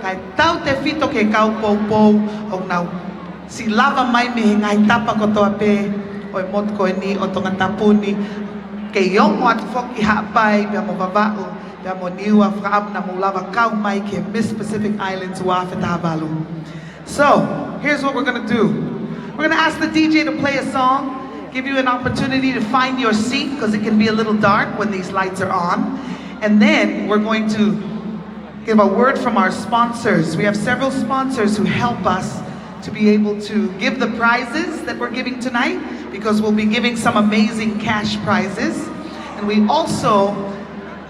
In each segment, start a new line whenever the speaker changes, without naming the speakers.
Kay tau te fito ke kau pou pou o nau si lava mai me ngai tapa ko toa pe o mot ko ni o tonga tapuni ke yong wat fok I hapai pe mo babao pe mo niwa fraab na mo lava kau mai ke Miss Pacific Islands wa fetabalu. So, here's what we're going to do. We're going to ask the DJ to play a song, give you an opportunity to find your seat because it can be a little dark when these lights are on. And then we're going to give a word from our sponsors. We have several sponsors who help us to be able to give the prizes that we're giving tonight because we'll be giving some amazing cash prizes. And we also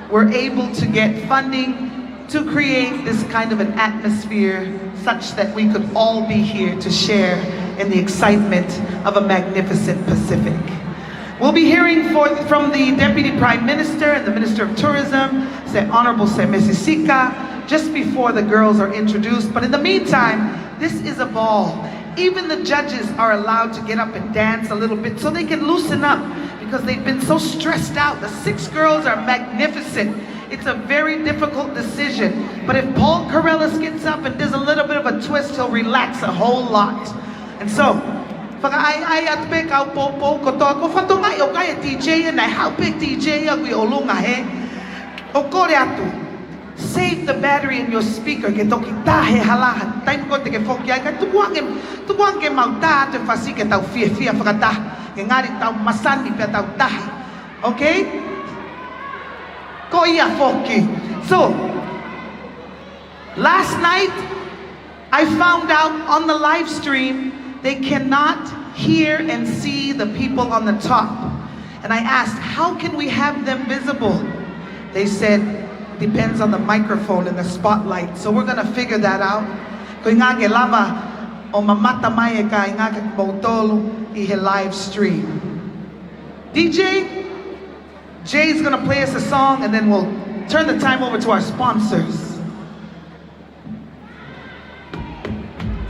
were able to get funding to create this kind of an atmosphere such that we could all be here to share in the excitement of a magnificent Pacific. We'll be hearing from the Deputy Prime Minister and the Minister of Tourism, Honorable Mesisika, just before the girls are introduced. But in the meantime, this is a ball. Even the judges are allowed to get up and dance a little bit so they can loosen up because they've been so stressed out. The 6 girls are magnificent. It's a very difficult decision. But if Paul Corellis gets up and does a little bit of a twist, he'll relax a whole lot. And so, pag ay at pe kau po ko to ko fato nga yo kay DJ and I how big DJ agwi olunga he. O kore atu. Save the battery in your speaker ke to kita he halahan. Time ko te ke fokya ka tuwang ke mauta te fasi ke tau fia fakata. Ke ngari tau masani pe tau taha. Okay? Ko iya foki. So, last night I found out on the live stream they cannot hear and see the people on the top. And I asked, how can we have them visible? They said, depends on the microphone and the spotlight. So we're gonna figure that out. Kung nga lava o mamata maya ka nga botolo I live stream. DJ, Jay's gonna play us a song and then we'll turn the time over to our sponsors.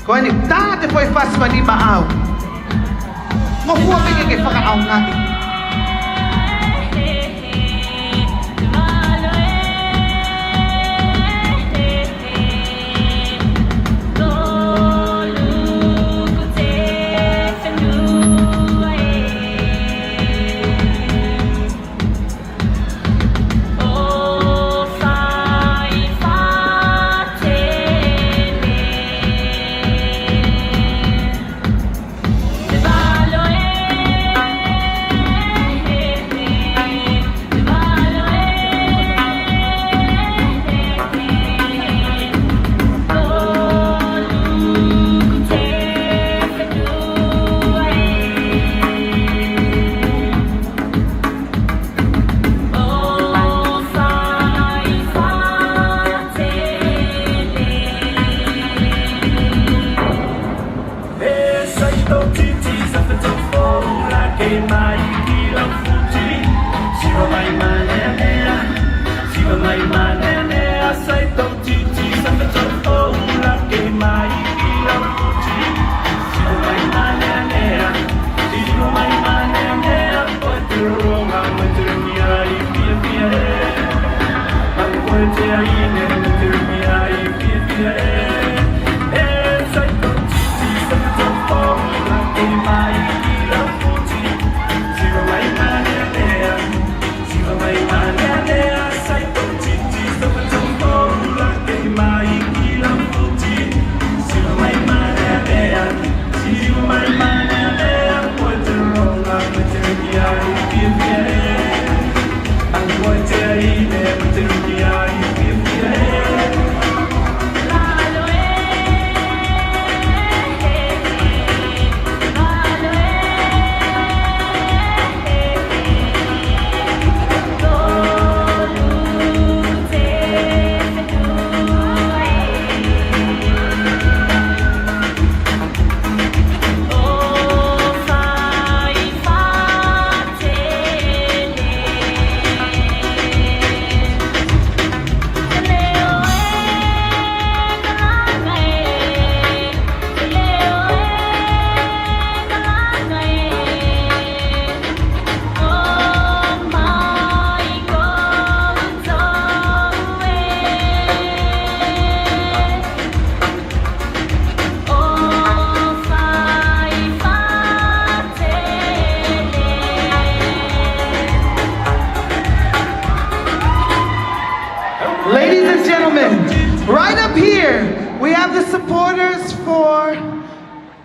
Kung ano, dati po ifas pa ni Maaw. Mahuwa bigay kay Pakaaw natin.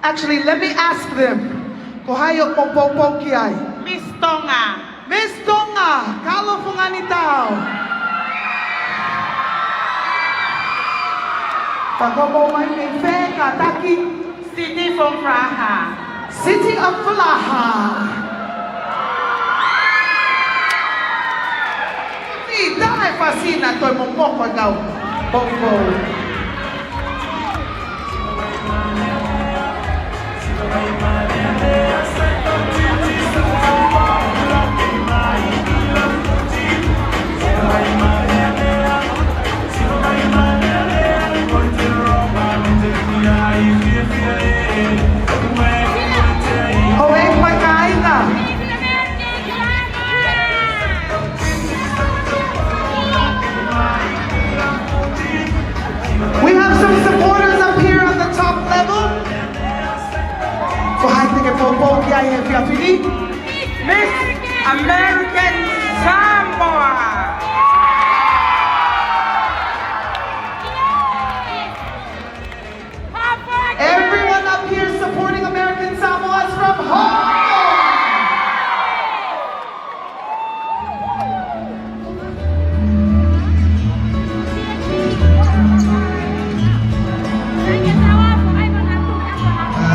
Actually, let me ask them. Kuhayo po po kiay.
Miss Tonga.
Miss Tonga, kalo po nga ni tao. Pagobo may feka taki.
City from Praha.
City of Praha. Dahil fascina to mong pagaw. Bongo. Hoeng pagkain na. We have some supporters up here on the top level. So I think it's all
Miss American Samoa.
Everyone up here supporting American Samoa is from Hong Kong.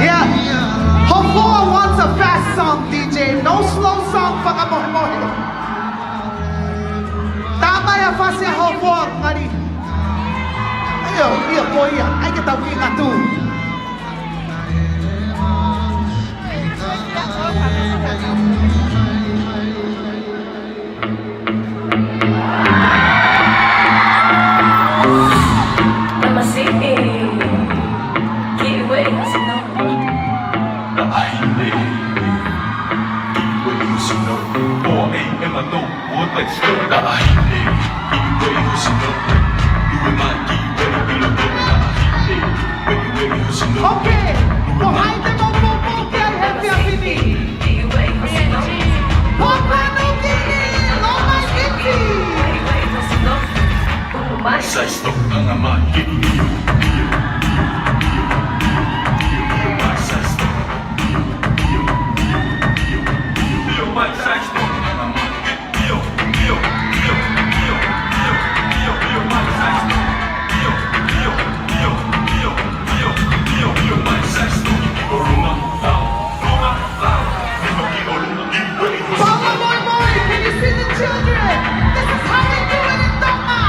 Yeah, Hofoa wants a fast song, DJ. No slow song for Kamohomohi. Tama ya fast ya Hofoa, ngari. Ayo, iya po iya. Ay kita winga tu. Okay, behind the Mopo can help you with me. Papa no gini, no my gini.
Sa stop ang ama,
Mama Moy, can you see the children? This is how we do it in Tonga.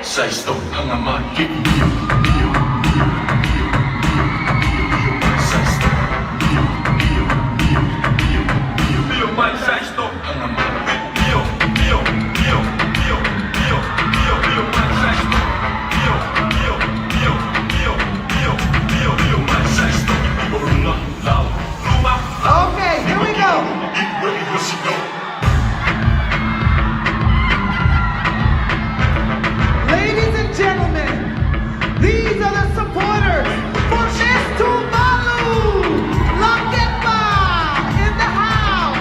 Sa stop ang ama,
Okay, here we go. Ladies and gentlemen, these are the supporters for Miss Tuvalu. Lakemba in the house.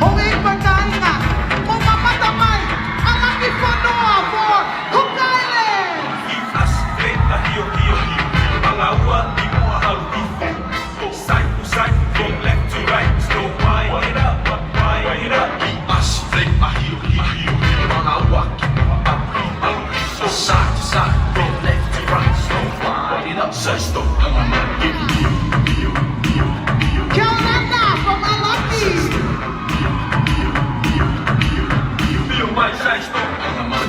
Hoeng pagkain nga, mamapatamay ang aking panoa for Cook Island.
Sa stop ang ama,
Kiolanda from Alaki.
ang ama,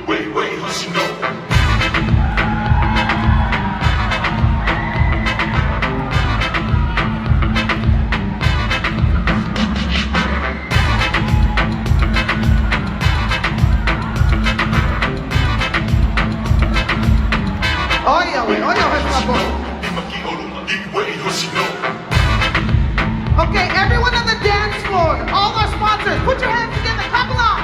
Way, Hoshino.
Oye, okay, everyone on the dance floor, all our sponsors, put your hands together, clap along.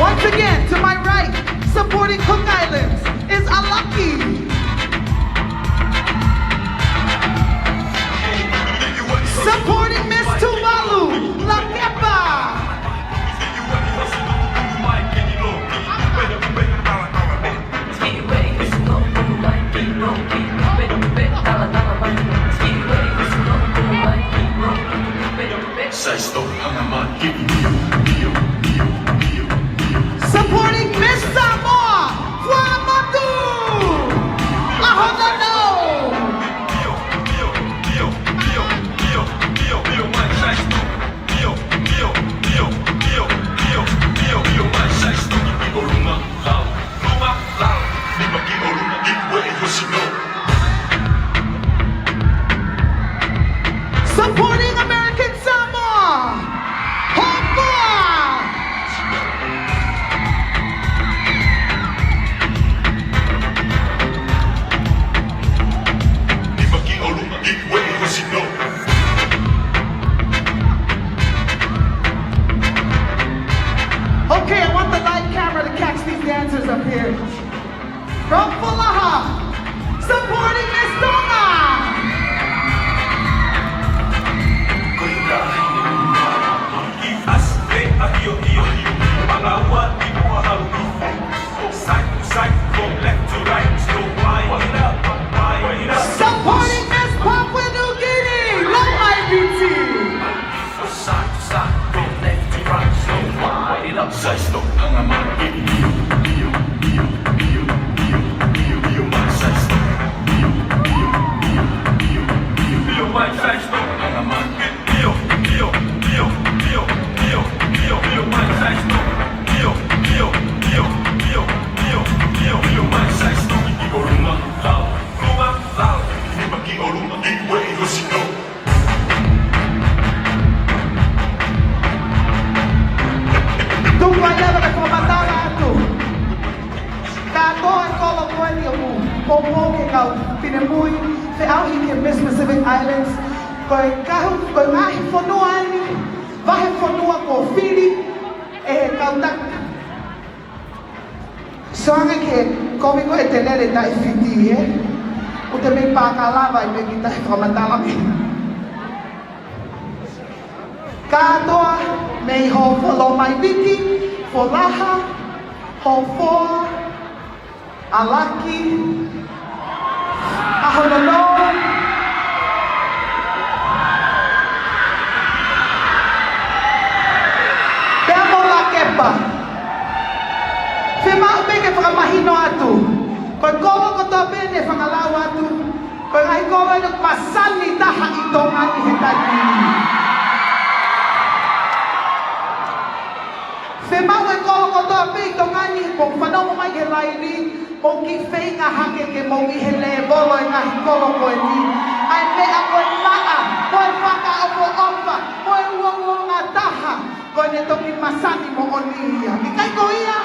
Once again, to my right, supporting Cook Islands, is Alaki. Supporting Miss Tuvalu, Lakepa. Supporting Miss Samoa, Fuamatu, Ahono. Supporting American Samoa, Hongoa. Okay, I want the live camera to catch these dancers up here. From Pulaha, supporting Miss Tonga. Supporting Miss Papua New Guinea, love my beauty. Pinamui, fe au hiki Miss Pacific Islands, koi ngahi whanua ani, vahe whanua ko whiri, e kautak. Soanga ke komi ko e te lere ta i whiti, o te mei pākalava i me ki tahi whamatalami. Katoa, mei ho whalo mai wiki, wholaha, ho whoa, alaki, ahonono. Pea mo la kepa. Whima upeke whakamahino atu. Koe kowa kotoa pene whangalau atu. Koe ngai kowa ino masani taha i tonga i he taipini. Whima ue kowa kotoa pe i tonga ni mong whanau mai he laini. Mong ki whainga hake ke mong i he le bolo i ngahi kowa koe ni. Ai mea koe maa, koe whaka opo opa, koe uonga taha. Koe ne toki masani mo o ni ia. I kai ko ia?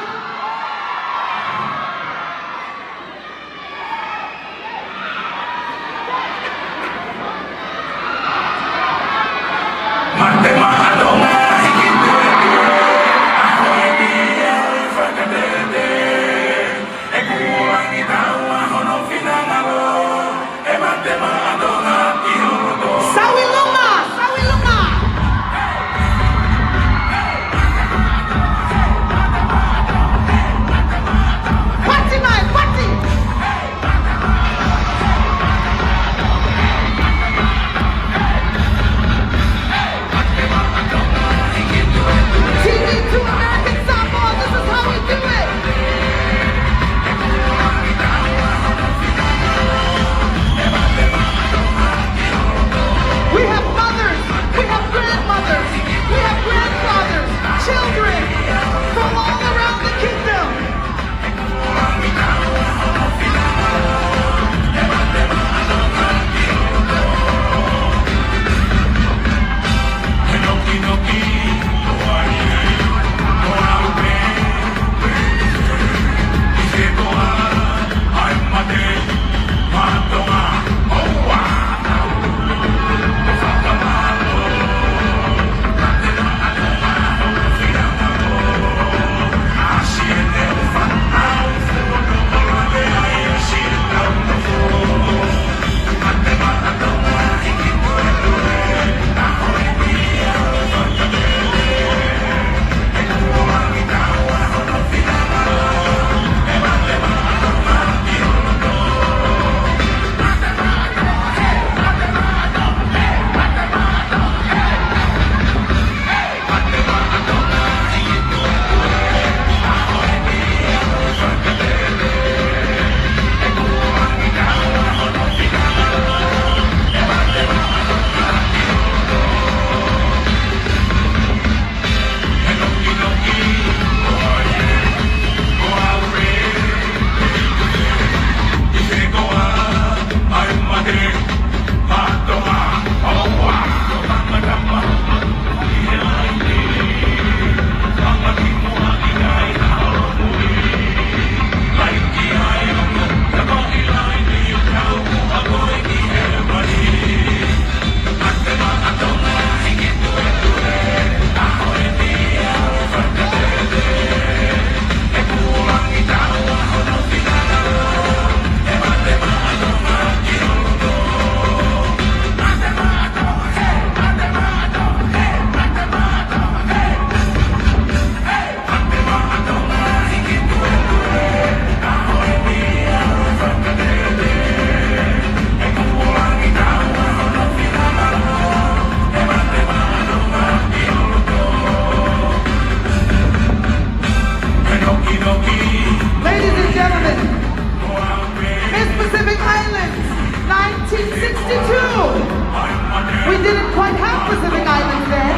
Pacific Islands then.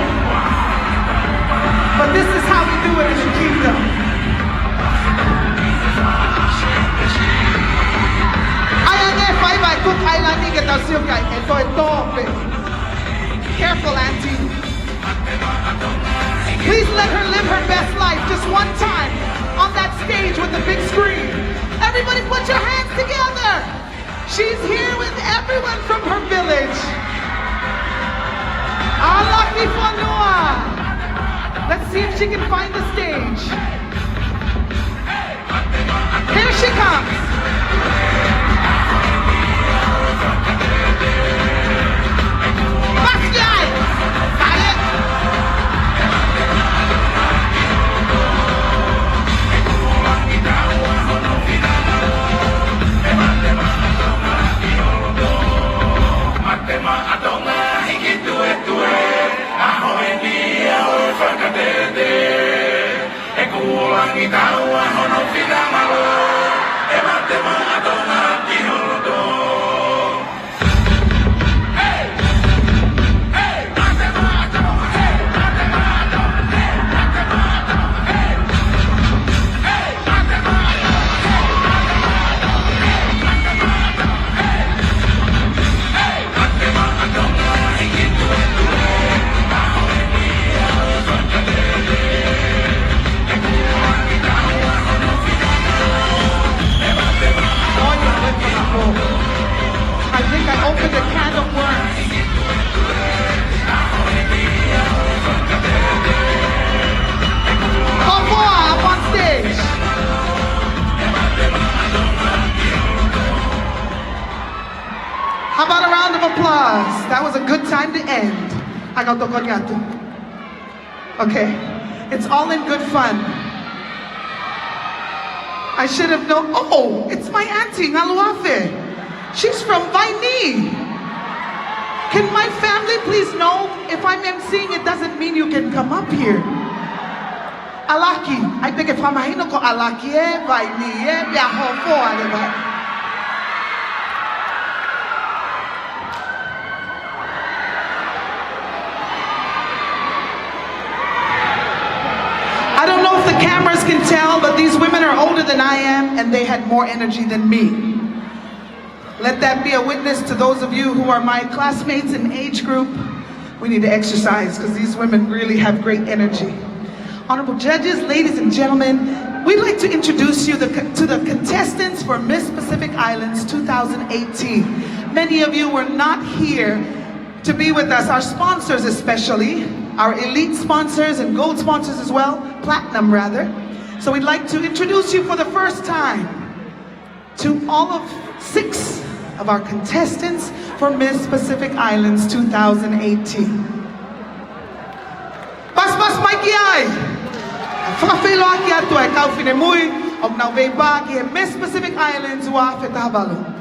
But this is how we do it in the kingdom. Careful, Auntie. Please let her live her best life just one time on that stage with the big screen. Everybody put your hands together. She's here with everyone from her village. Alaki Fanua. Let's see if she can find the stage. Here she comes. How about a round of applause? That was a good time to end. Okay, it's all in good fun. I should have known. Oh, it's my auntie, Ngaluafe. She's from Vaini. Can my family please know if I'm emceeing, it doesn't mean you can come up here. Alaki, I think if I'm ko Alaki, Vaini, Biaho, I don't know if the cameras can tell, but these women are older than I am, and they had more energy than me. Let that be a witness to those of you who are my classmates in age group. We need to exercise, because these women really have great energy. Honorable judges, ladies and gentlemen, we'd like to introduce you to the contestants for Miss Pacific Islands 2018. Many of you were not here to be with us, our sponsors especially, our elite sponsors and gold sponsors as well, platinum rather. So we'd like to introduce you for the first time to all of 6 of our contestants for Miss Pacific Islands 2018. Pas Mikey ai. Fafelo aki atu ai kau fine mui og nau vei ba ki Miss Pacific Islands wa fetabalu.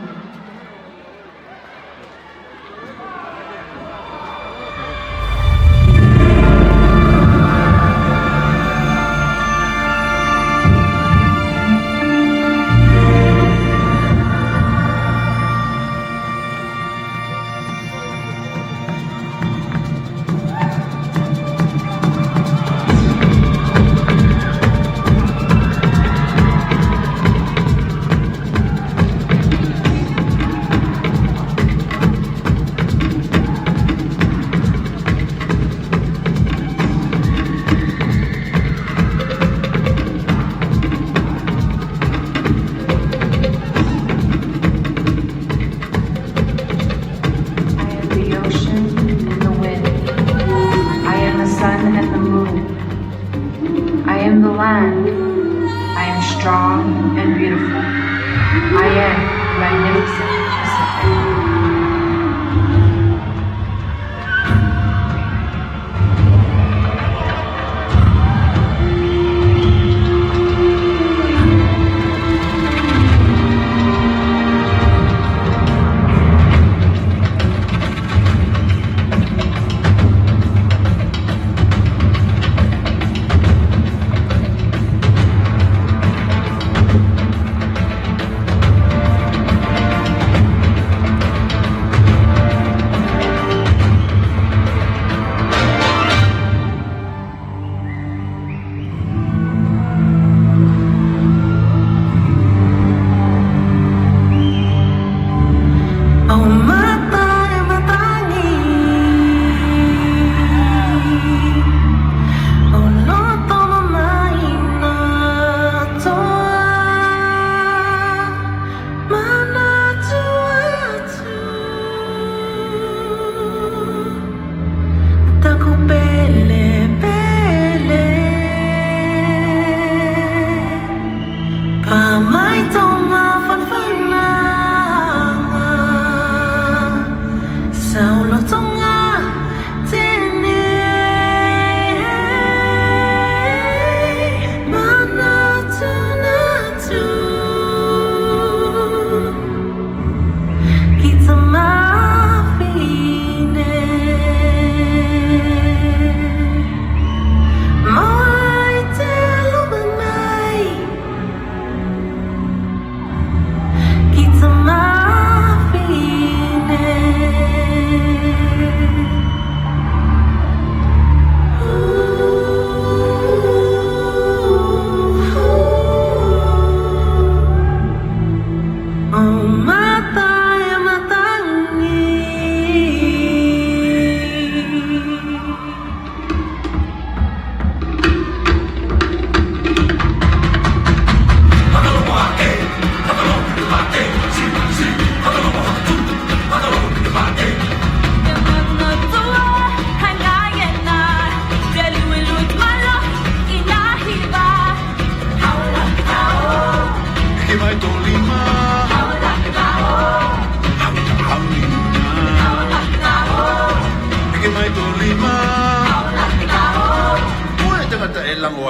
I am strong and beautiful. I am magnificent.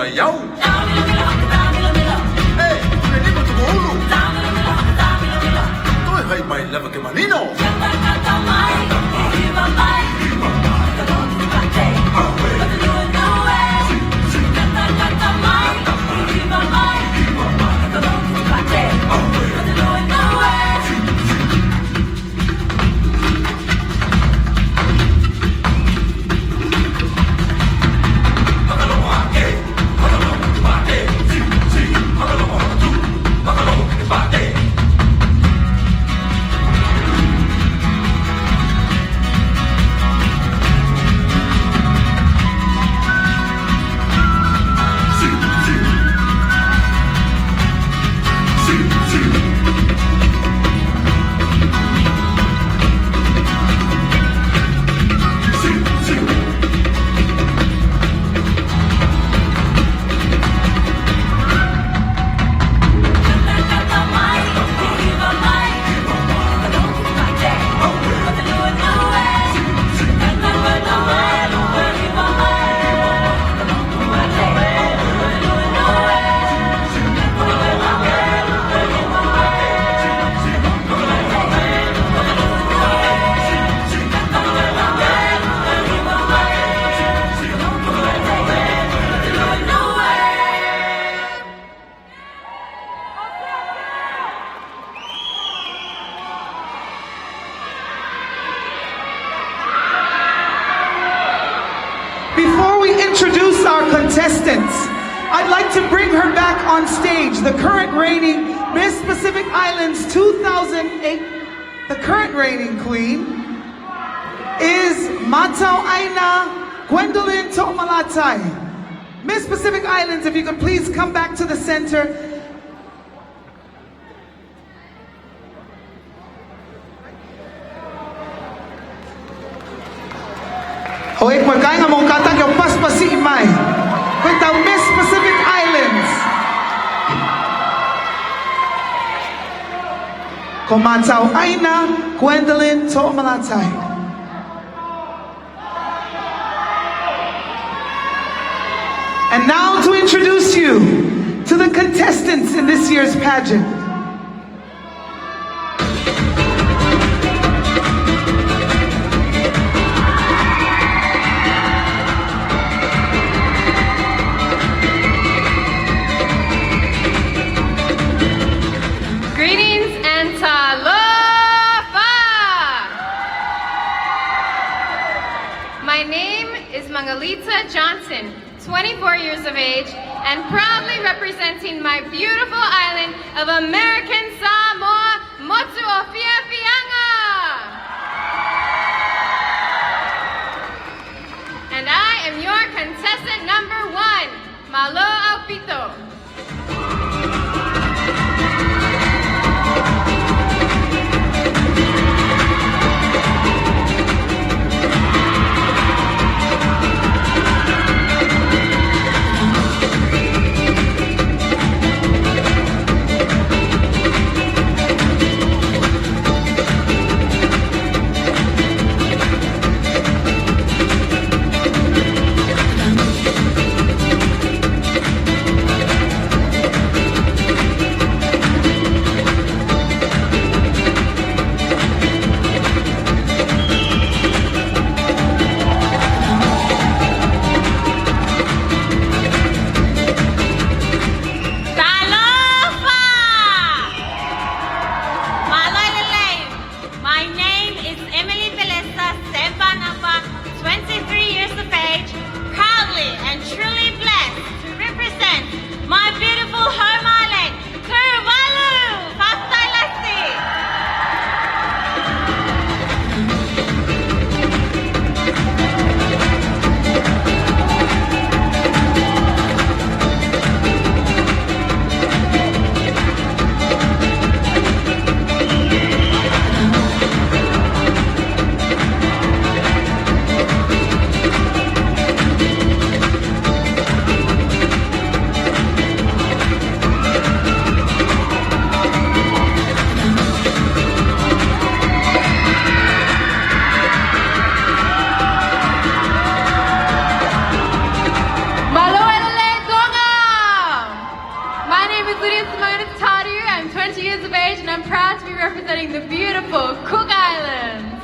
ayaw. Hey, pwede mo tumulong. Ito ay may lava ke manino.
Before we introduce our contestants, I'd like to bring her back on stage. The current reigning Miss Pacific Islands 2008, the current reigning queen is Matau Aina Gwendolyn Tomalatai. Miss Pacific Islands, if you could please come back to the center. Hoy, kung kaya nga mong katag yung paspasi imay. With the Miss Pacific Islands. Komatau Aina Gwendolyn Tomalatai. And now to introduce you to the contestants in this year's pageant.
Greetings and talofa! My name is Mangalita Johnson, 24 years of age, and proudly representing my beautiful island of American Samoa, Motuofiafianga! And I am your contestant number 1, Malo Aupito. of age, and I'm proud to be representing the beautiful Cook Islands.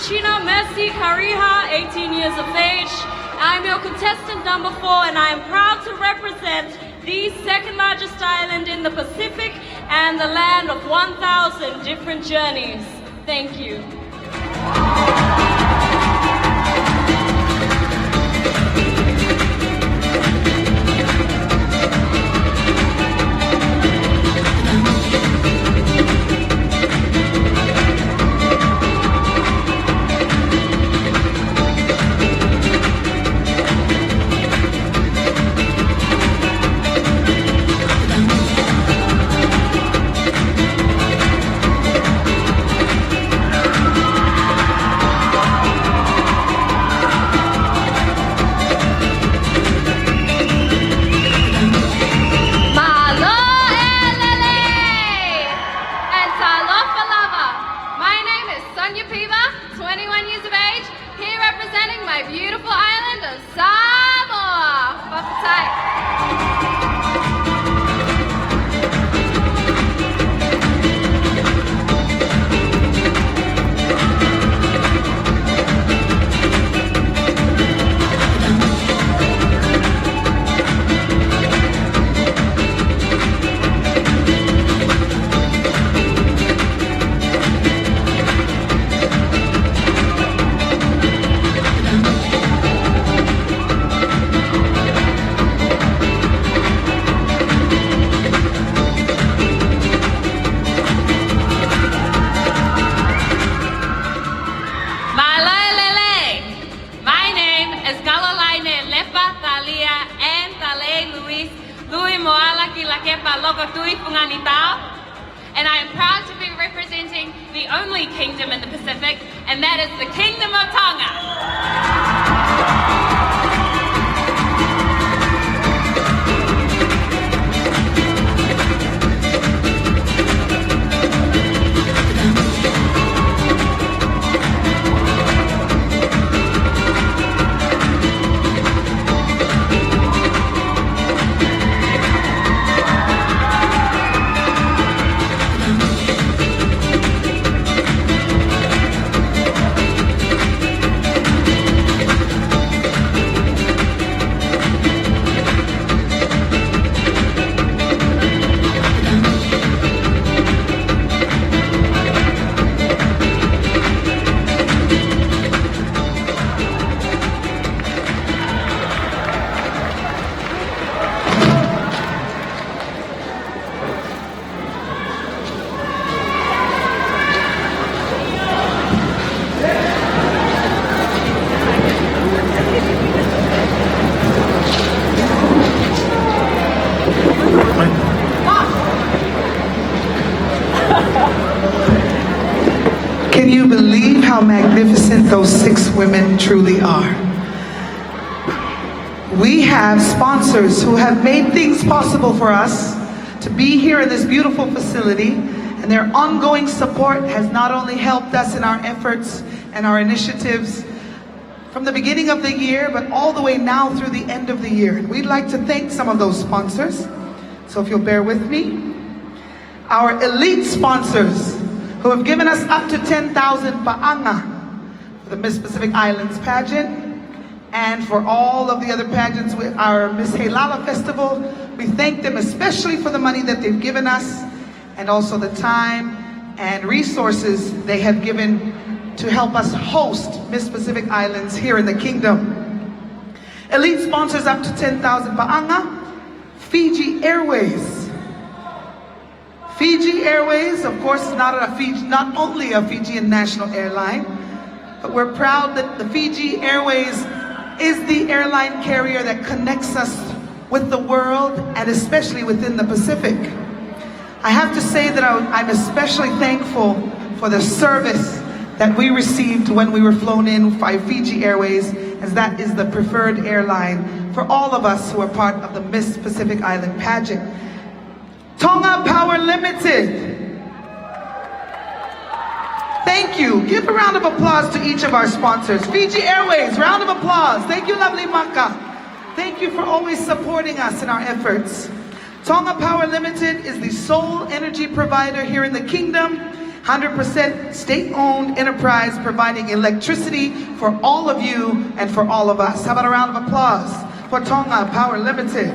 China Messi Kariha, 18 years of age. I'm your contestant number 4, and I am proud to represent the second largest island in the Pacific and the land of 1,000 different journeys. Thank you.
Representing my beautiful island of Samoa. Whapapaitai. And I am proud to be representing the only kingdom in the Pacific, and that is the Kingdom of Tonga.
Can you believe how magnificent those 6 women truly are? We have sponsors who have made things possible for us to be here in this beautiful facility, and their ongoing support has not only helped us in our efforts and our initiatives from the beginning of the year, but all the way now through the end of the year. And we'd like to thank some of those sponsors. So if you'll bear with me. Our elite sponsors who have given us up to 10,000 pa'anga for the Miss Pacific Islands pageant and for all of the other pageants with our Miss Helala Festival. We thank them especially for the money that they've given us and also the time and resources they have given to help us host Miss Pacific Islands here in the Kingdom. Elite sponsors up to 10,000 paanga. Fiji Airways. Fiji Airways, of course, is not only a Fijian national airline, but we're proud that the Fiji Airways is the airline carrier that connects us with the world and especially within the Pacific. I have to say that I'm especially thankful for the service that we received when we were flown in by Fiji Airways, as that is the preferred airline for all of us who are part of the Miss Pacific Island pageant. Tonga Power Limited. Thank you. Give a round of applause to each of our sponsors. Fiji Airways, round of applause. Thank you, lovely Maka. Thank you for always supporting us in our efforts. Tonga Power Limited is the sole energy provider here in the kingdom. 100% state-owned enterprise providing electricity for all of you and for all of us. How about a round of applause for Tonga Power Limited?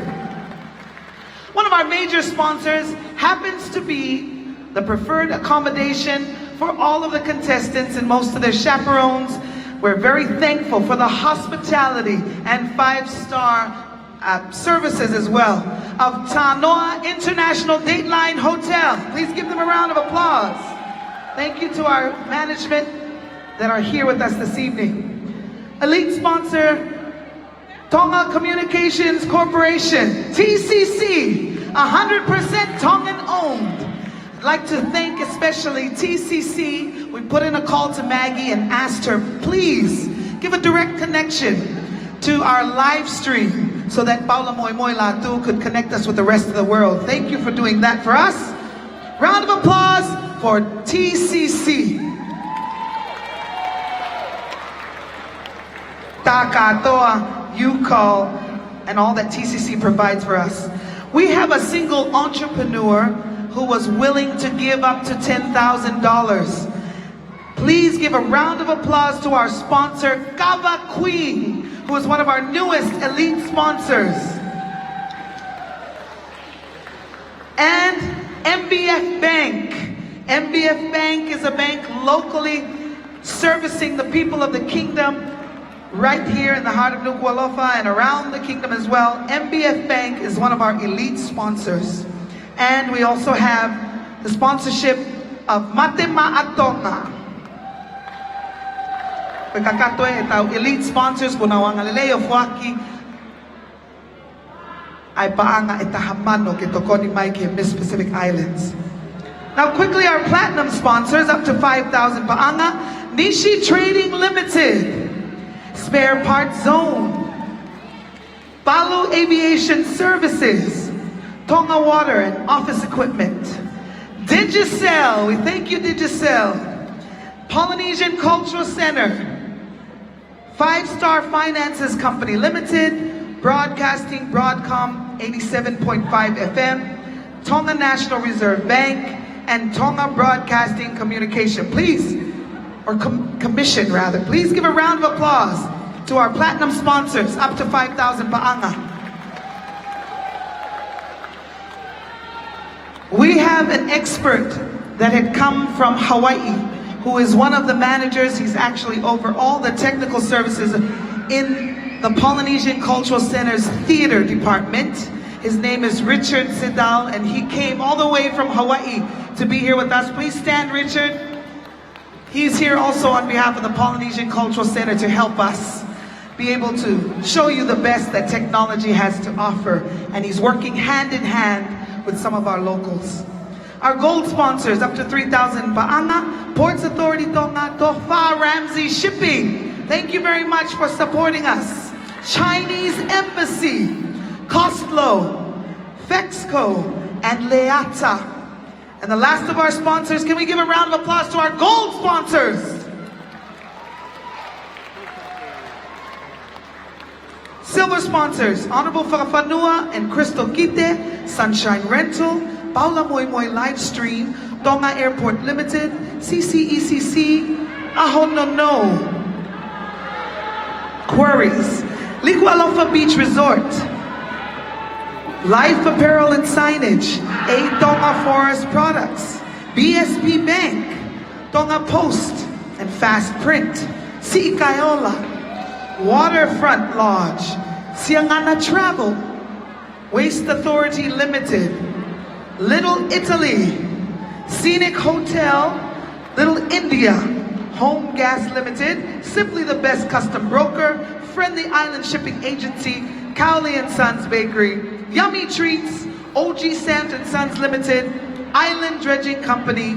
One of our major sponsors happens to be the preferred accommodation for all of the contestants and most of their chaperones. We're very thankful for the hospitality and 5-star services as well of Tanoa International Dateline Hotel. Please give them a round of applause. Thank you to our management that are here with us this evening. Elite sponsor, Tonga Communications Corporation, TCC, 100% Tongan owned. I'd like to thank especially TCC. We put in a call to Maggie and asked her, please give a direct connection to our live stream so that Paula Moimoy Latu could connect us with the rest of the world. Thank you for doing that for us. Round of applause for TCC. Takatoa, UCall, and all that TCC provides for us. We have a single entrepreneur who was willing to give up to $10,000. Please give a round of applause to our sponsor, Kava Queen, who is one of our newest elite sponsors. And MBF Bank. MBF Bank is a bank locally servicing the people of the kingdom right here in the heart of Nuku'alofa and around the kingdom as well. MBF Bank is one of our elite sponsors. And we also have the sponsorship of Mate Ma'atonga. Elite sponsors kunawang alileo fuaki ay paanga itahamano kitokoni Mike Miss Pacific Islands. Now quickly, our platinum sponsors up to 5,000 paanga. Nishi Trading Limited, Spare Parts Zone, Palu Aviation Services, Tonga Water and Office Equipment, Digicel, we thank you Digicel, Polynesian Cultural Center, 5-Star Finances Company Limited, Broadcasting Broadcom 87.5 FM, Tonga National Reserve Bank, and Tonga Broadcasting Communication. Please, or commission rather, please give a round of applause to our platinum sponsors up to 5,000 paanga. We have an expert that had come from Hawaii, who is one of the managers. He's actually over all the technical services in the Polynesian Cultural Center's theater department. His name is Richard Sidal, and he came all the way from Hawaii to be here with us. Please stand, Richard. He's here also on behalf of the Polynesian Cultural Center to help us be able to show you the best that technology has to offer. And he's working hand in hand with some of our locals. Our gold sponsors up to 3,000 paanga, Ports Authority Tonga, Tofa Ramsey Shipping. Thank you very much for supporting us. Chinese Embassy, Costlo, Fexco, and Leata. And the last of our sponsors, can we give a round of applause to our gold sponsors? Silver sponsors, Honorable Whakafanua and Crystal Kite, Sunshine Rental, Paula Moimoy Livestream, Tonga Airport Limited, CCECC, Ahonono, Quarries, Liku'alofa Beach Resort, Life Apparel and Signage, A Tonga Forest Products, BSP Bank, Tonga Post and Fast Print, Si'ikaiola, Waterfront Lodge, Siangana Travel, Waste Authority Limited, Little Italy, Scenic Hotel, Little India, Home Gas Limited, Simply the Best Custom Broker, Friendly Island Shipping Agency, Cowley & Sons Bakery, Yummy Treats, OG Sand & Sons Limited, Island Dredging Company,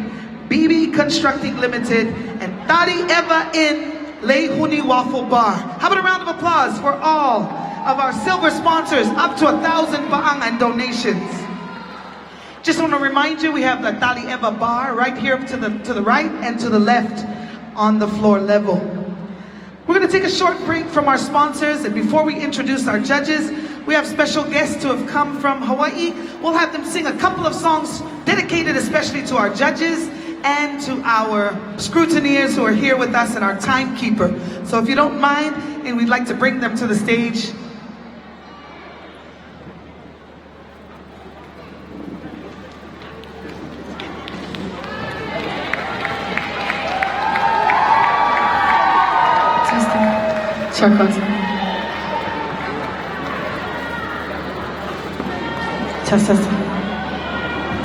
BB Constructing Limited, and Tari Eva Inn, Leihuni Waffle Bar. How about a round of applause for all of our silver sponsors, up to 1,000 paangan donations. Just want to remind you, we have the Tali Eva Bar right here to the right and to the left on the floor level. We're going to take a short break from our sponsors, and before we introduce our judges, we have special guests who have come from Hawaii. We'll have them sing a couple of songs dedicated especially to our judges and to our scrutineers who are here with us and our timekeeper. So if you don't mind, and we'd like to bring them to the stage.
Check one.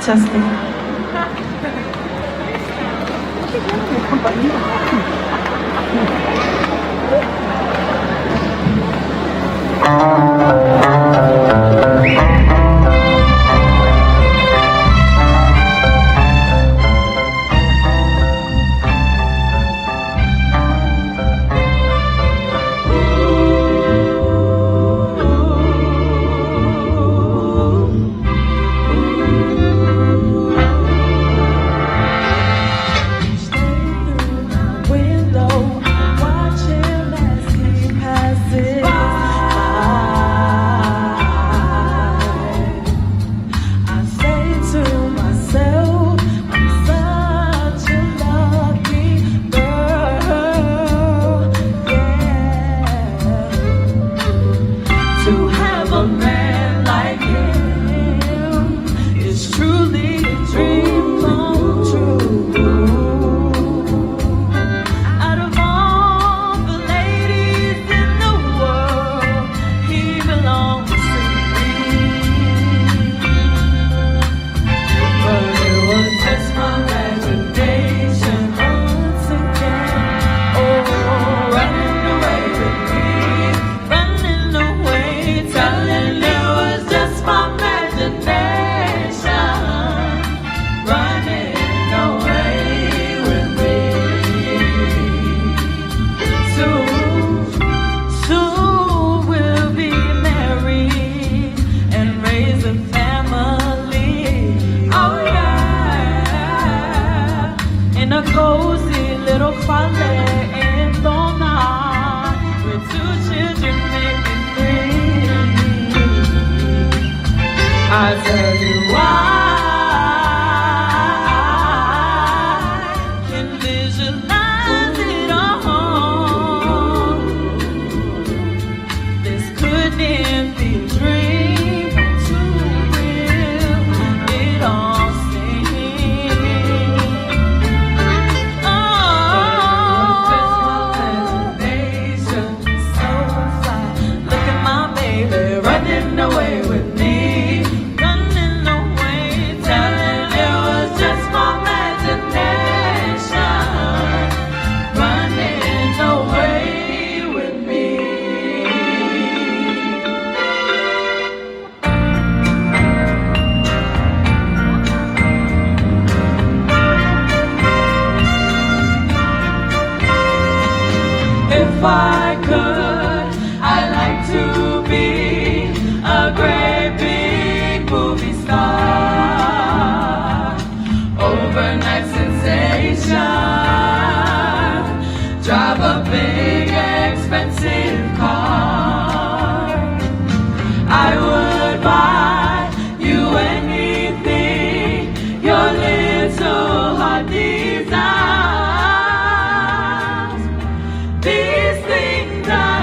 Testing.
If I could, I'd like to be a great big movie star, overnight sensation, drive a big expensive car. I would buy you anything your little heart desires. These things I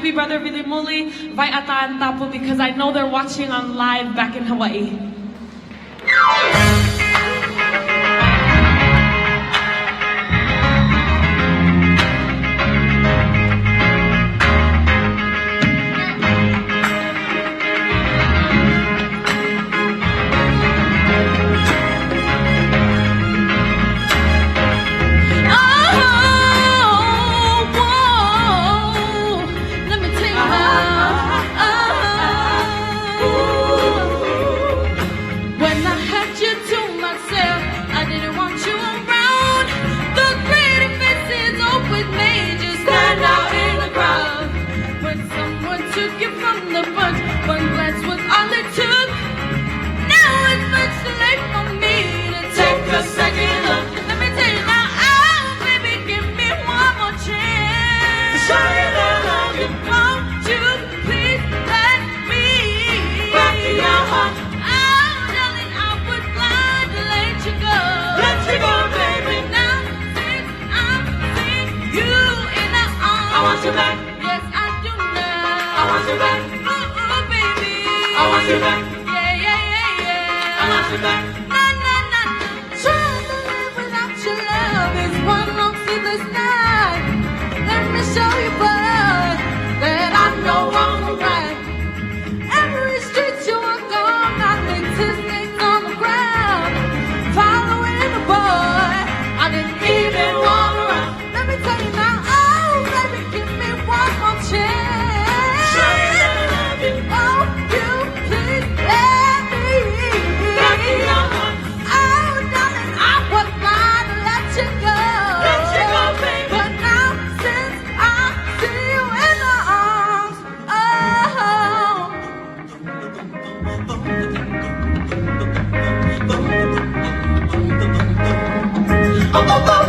baby brother Billy Muli, vai ataan tapo because I know they're watching on live back in Hawaii. Oh, oh, oh.